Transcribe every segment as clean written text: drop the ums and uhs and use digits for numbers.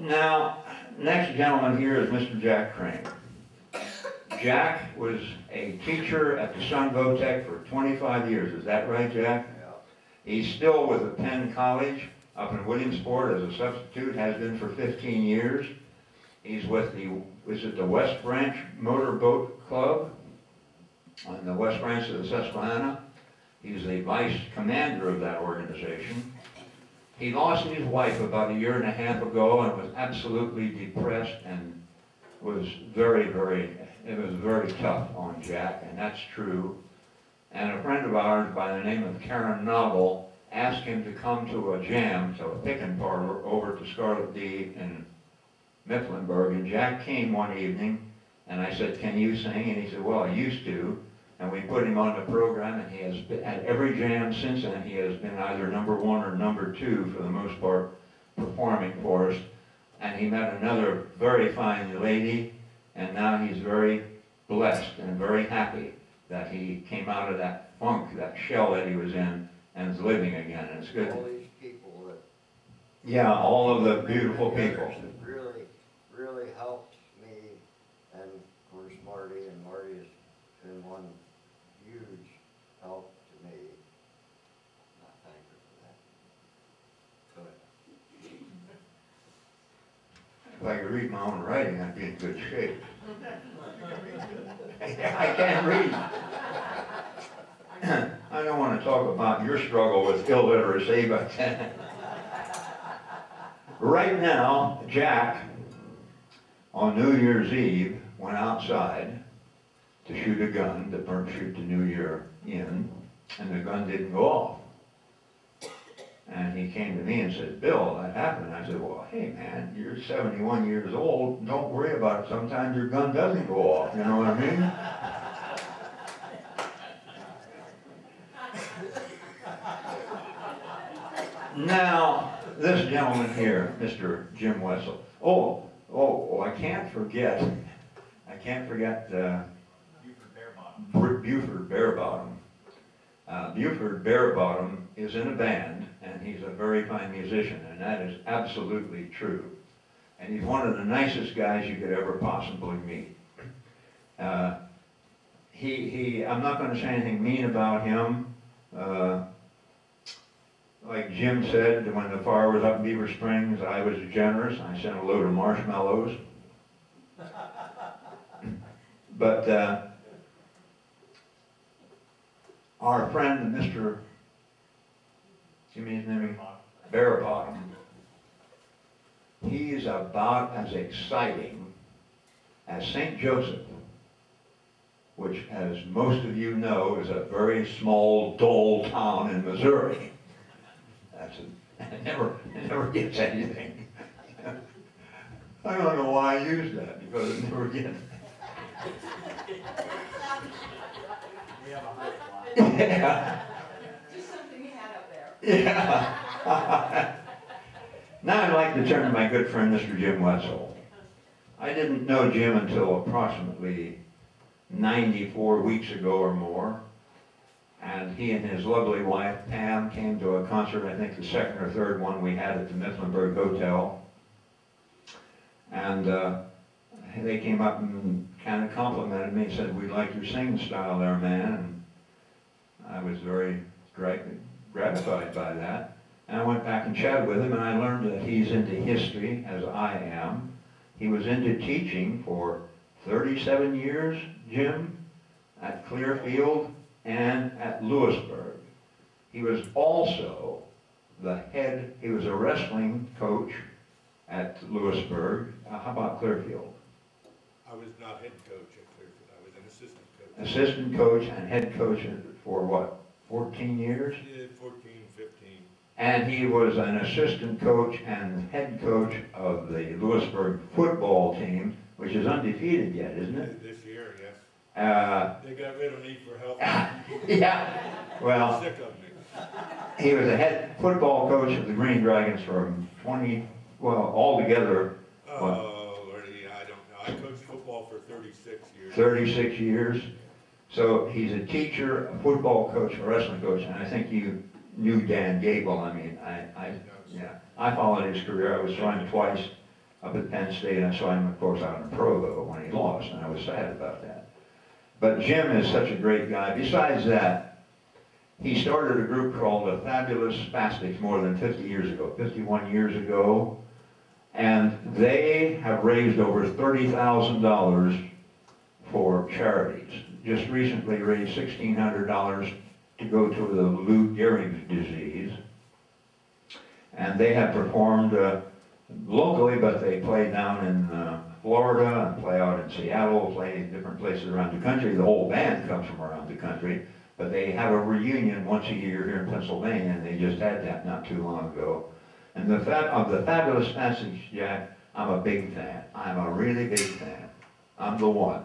Now, next gentleman here is Mr. Jack Crane. Jack was a teacher at the Sun Votech for 25 years. Is that right, Jack? Yeah. He's still with the Penn College up in Williamsport as a substitute, has been for 15 years. He's with the West Branch Motorboat Club on the West Branch of the Susquehanna. He's the vice commander of that organization. He lost his wife about a year and a half ago and was absolutely depressed and was it was very tough on Jack, and that's true. And a friend of ours by the name of Karen Novel asked him to come to a jam, to a pickin' parlor over to Scarlet D in Mifflinburg, and Jack came one evening, and I said, "Can you sing?" And he said, "Well, I used to." And we put him on the program, and he has been, at every jam since then, he has been either number 1 or number 2 for the most part, performing for us. And he met another very fine lady, and now he's very blessed and very happy that he came out of that funk, that shell that he was in, and is living again. And it's good. All these people that... Yeah, all of the beautiful people. That really, really helped me, and of course Marty, and Marty has been one huge help to me. I thank her for that. Go ahead. If I could read my own writing, I'd be in good shape. I can't read. I don't want to talk about your struggle with illiteracy, but right now, Jack, on New Year's Eve, went outside to shoot a gun to shoot the New Year in, and the gun didn't go off. And he came to me and said, "Bill, that happened." I said, "Well, hey man, you're 71 years old, don't worry about it. Sometimes your gun doesn't go off, you know what I mean?" Now, this gentleman here, Mr. Jim Wessel. I can't forget Buford Bearbottom. Buford Bearbottom is in a band, and he's a very fine musician, and that is absolutely true. And he's one of the nicest guys you could ever possibly meet. I'm not going to say anything mean about him. Like Jim said, when the fire was up in Beaver Springs, I was generous. I sent a load of marshmallows. But our friend, Mr. Give me his name? Bearbottom. He's about as exciting as St. Joseph, which, as most of you know, is a very small, dull town in Missouri. It never gets anything. I don't know why I use that, because it never gets. Yeah. Just something you had up there. Yeah. Now I'd like to turn to my good friend, Mr. Jim Wetzel. I didn't know Jim until approximately 94 weeks ago or more. And he and his lovely wife, Pam, came to a concert, I think the second or third one we had at the Mifflinburg Hotel. And they came up and kind of complimented me and said, "We like your singing style there, man." And I was very gratified by that. And I went back and chatted with him, and I learned that he's into history, as I am. He was into teaching for 37 years, Jim, at Clearfield and at Lewisburg. He was also he was a wrestling coach at Lewisburg. How about Clearfield? I was not head coach at Clearfield. I was an assistant coach. Assistant coach and head coach for what, 14 years? Yeah, 14, 15. And he was an assistant coach and head coach of the Lewisburg football team, which is undefeated yet, isn't it? This year, yes. They got rid of me for health. Yeah, well, Sick of me. he was a head football coach of the Green Dragons for altogether, Oh, Lordy, I don't know. I coached football for 36 years. 36 years. So he's a teacher, a football coach, a wrestling coach, and I think you knew Dan Gable. I mean, I followed his career. I was trying twice up at Penn State, and I saw him, of course, out in Provo when he lost, and I was sad about that. But Jim is such a great guy. Besides that, he started a group called the Fabulous Spastics more than 50 years ago, 51 years ago, and they have raised over $30,000 for charities. Just recently raised $1,600 to go to the Lou Gehrig's disease. And they have performed locally, but they play down in Florida and play out in Seattle, play in different places around the country. The whole band comes from around the country, but they have a reunion once a year here in Pennsylvania, and they just had that not too long ago. And of the Fabulous Spastics, Jack, I'm a big fan. I'm a really big fan. I'm the one.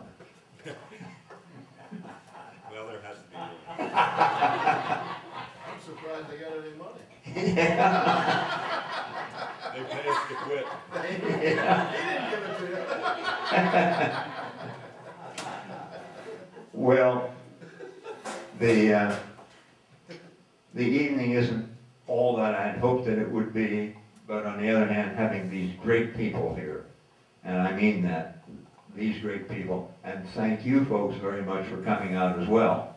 Well, there has to be one. I'm surprised they got any money. They pay us to quit. He didn't give it to you. Well, the evening isn't all that I'd hoped that it would be, but on the other hand, having these great people here, and I mean that, these great people, and thank you folks very much for coming out as well.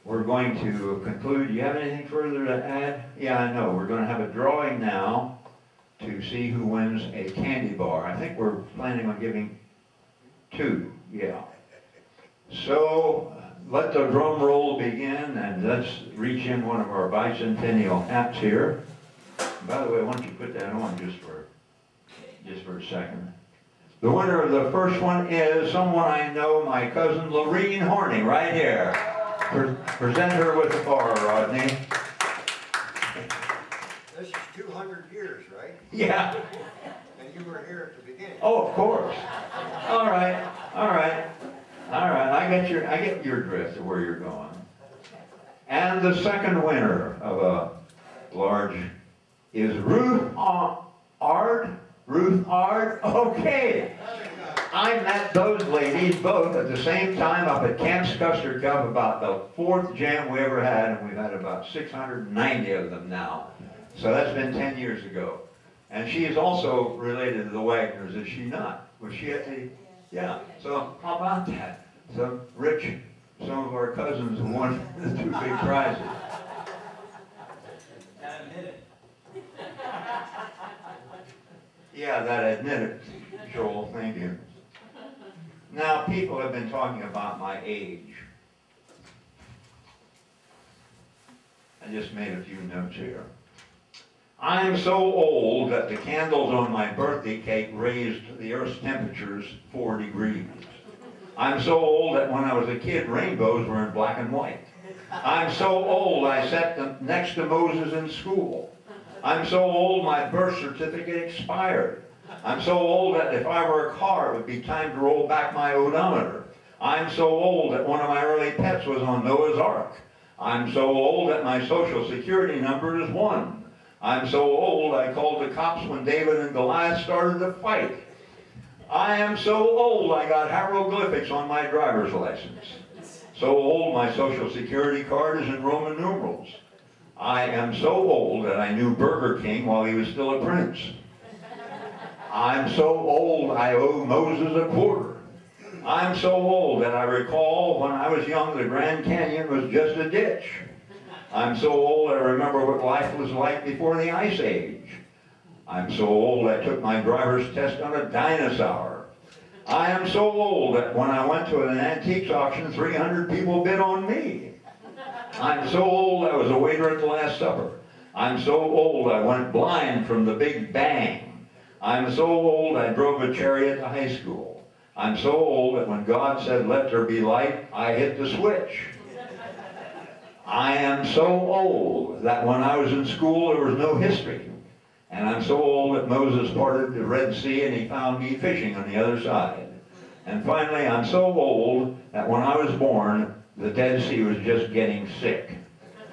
We're going to conclude. Do you have anything further to add? Yeah, I know. We're going to have a drawing now to see who wins a candy bar. I think we're planning on giving 2, yeah. So let the drum roll begin, and let's reach in one of our bicentennial hats here. By the way, why don't you put that on just for a second. The winner of the first one is someone I know, my cousin Lorene Horning, right here. Present her with the bar, Rodney. This is 200 years, right? Yeah. And you were here at the beginning. Oh, of course. All right. All right. All right. I get your drift of where you're going. And the second winner of a large is Ruth Ard. Ruth Ard. Okay. I met those ladies both at the same time up at Camp's Custard Cup, about the 4th jam we ever had, and we've had about 690 of them now. So that's been 10 years ago. And she is also related to the Wagners, is she not? Was she at the, yeah. So how about that? So Rich, some of our cousins won the 2 big prizes. Yeah, that admit it, Joel, thank you. Now, people have been talking about my age. I just made a few notes here. I'm so old that the candles on my birthday cake raised the Earth's temperatures 4 degrees. I'm so old that when I was a kid, rainbows were in black and white. I'm so old I sat next to Moses in school. I'm so old my birth certificate expired. I'm so old that if I were a car, it would be time to roll back my odometer. I'm so old that one of my early pets was on Noah's Ark. I'm so old that my social security number is 1. I'm so old I called the cops when David and Goliath started to fight. I am so old I got hieroglyphics on my driver's license. So old my social security card is in Roman numerals. I am so old that I knew Burger King while he was still a prince. I'm so old I owe Moses a quarter. I'm so old that I recall when I was young the Grand Canyon was just a ditch. I'm so old I remember what life was like before the Ice Age. I'm so old I took my driver's test on a dinosaur. I am so old that when I went to an antiques auction, 300 people bid on me. I'm so old I was a waiter at the Last Supper. I'm so old I went blind from the Big Bang. I'm so old I drove a chariot to high school. I'm so old that when God said, "Let there be light," I hit the switch. I am so old that when I was in school there was no history. And I'm so old that Moses parted the Red Sea and he found me fishing on the other side. And finally, I'm so old that when I was born, the Dead Sea was just getting sick.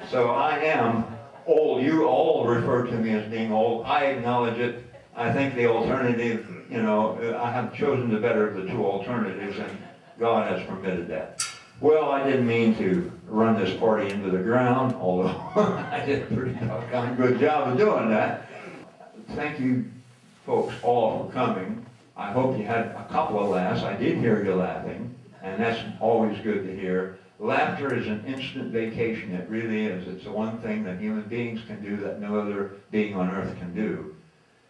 So I am old. You all refer to me as being old. I acknowledge it. I think the alternative, you know, I have chosen the better of the 2 alternatives, and God has permitted that. Well, I didn't mean to run this party into the ground, although I did a pretty doggone good job of doing that. Thank you folks all for coming. I hope you had a couple of laughs. I did hear you laughing, and that's always good to hear. Laughter is an instant vacation. It really is. It's the one thing that human beings can do that no other being on earth can do.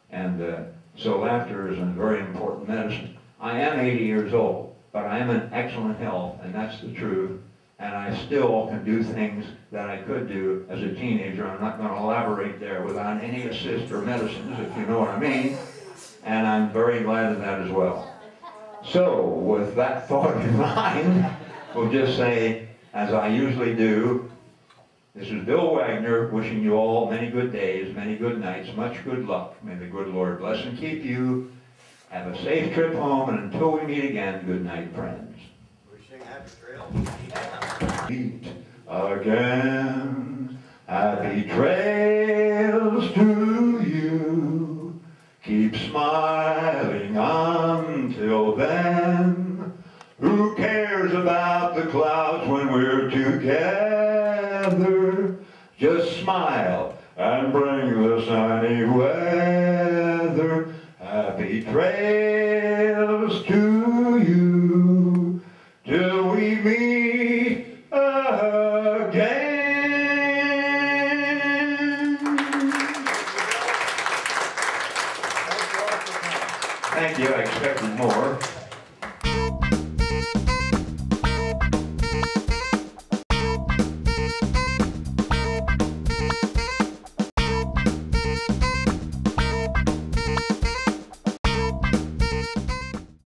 And so laughter is a very important medicine. I am 80 years old, but I am in excellent health, and that's the truth. And I still can do things that I could do as a teenager. I'm not going to elaborate there without any assist or medicines, if you know what I mean. And I'm very glad of that as well. So, with that thought in mind, we'll just say, as I usually do, this is Bill Wagner wishing you all many good days, many good nights, much good luck. May the good Lord bless and keep you. Have a safe trip home, and until we meet again, good night, friends. Wishing happy trails. Meet again, happy trails to you. Keep smiling until then. Who cares about the clouds when we're together? Just smile and bring the sunny weather. Happy trails to